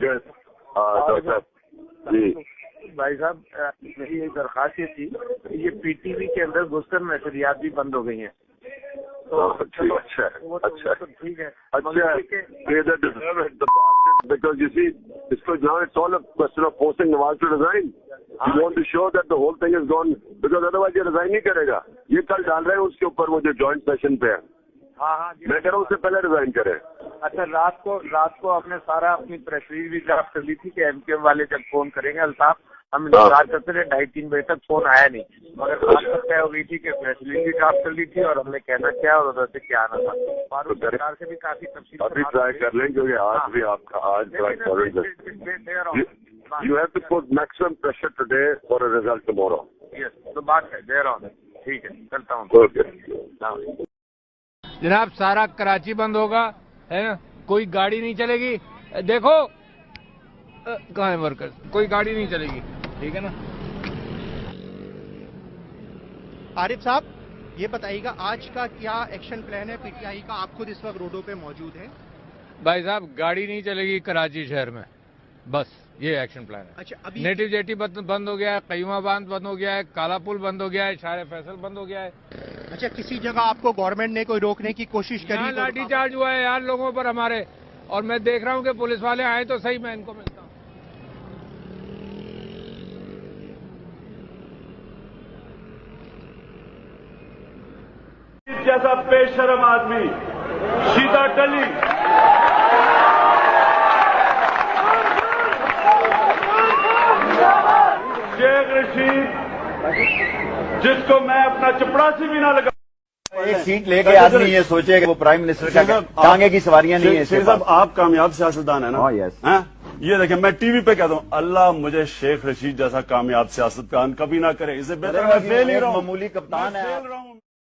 جی بھائی صاحب میری ایک درخواست یہ تھی کہ یہ پی ٹی وی کے اندر گھس کر نشریات بھی بند ہو گئی ہیں تو اچھا ٹھیک ہے because you see now it's all a question of forcing Nawaz to resign. You want to show that the whole thing is gone because otherwise یہ resign نہیں کرے گا. یہ کل ڈال رہے ہیں اس کے اوپر وہ جو جوائنٹ سیشن پہ ہے. ہاں میں کہہ رہا ہوں اس سے پہلے ریزائن کرے. اچھا رات کو آپ نے سارا اپنی پریس ریلیز بھی ڈرافٹ کر لی تھی کہ ایم کیو ایم والے جب فون کریں گے الطاف ہم انتظار کرتے رہے 2:30-3 بجے تک فون آیا نہیں مگر رات تک طے ہو گئی تھی کہ پریس ریلیز بھی ڈرافٹ کر لی تھی اور ہم نے کہنا کیا اور ادھر سے کیا آنا تھا. فاروق سرکار سے بھی کافی تفصیل ابھی ٹرائی کر لیں کیونکہ آج بھی آپ کا آج you have to put maximum pressure today for a result tomorrow. Yes تو بات ہے دے رہا ہوں. ٹھیک ہے کرتا ہوں. جناب سارا کراچی بند ہوگا ہے نا, کوئی گاڑی نہیں چلے گی. دیکھو کہاں ہے ورکر, کوئی گاڑی نہیں چلے گی. ٹھیک ہے نا. عارف صاحب یہ بتائیے گا آج کا کیا ایکشن پلان ہے پی ٹی آئی کا؟ آپ خود اس وقت روڈوں پہ موجود ہیں. بھائی صاحب گاڑی نہیں چلے گی کراچی شہر میں, بس یہ ایکشن پلان ہے. اچھا ابھی نیٹو جیٹی بند ہو گیا ہے, قیومہ باندھ بند ہو گیا ہے, کالا پل بند ہو گیا ہے, شار فیصل بند ہو گیا ہے. اچھا کسی جگہ آپ کو گورنمنٹ نے کوئی روکنے کی کوشش کری؟ لاٹھی چارج ہوا ہے یار لوگوں پر ہمارے, اور میں دیکھ رہا ہوں کہ پولیس والے آئے تو صحیح میں ان کو ملتا ہوں. جیسا بے شرم آدمی سیدھا ٹلی شیخ رشید جس کو میں اپنا چپڑاسی بھی نہ لگا. ایک سیٹ لے کے آدمی یہ سوچے کہ وہ پرائم منسٹر کا ٹانگے کی سواریاں نہیں ہیں. شیخ صاحب آپ کامیاب سیاستدان ہیں نا؟ یس. یہ دیکھیں میں ٹی وی پہ کہتا ہوں اللہ مجھے شیخ رشید جیسا کامیاب سیاستدان کبھی نہ کرے. اسے بہتر میں فیل ہی رہا ہوں, معمولی کپتان ہے.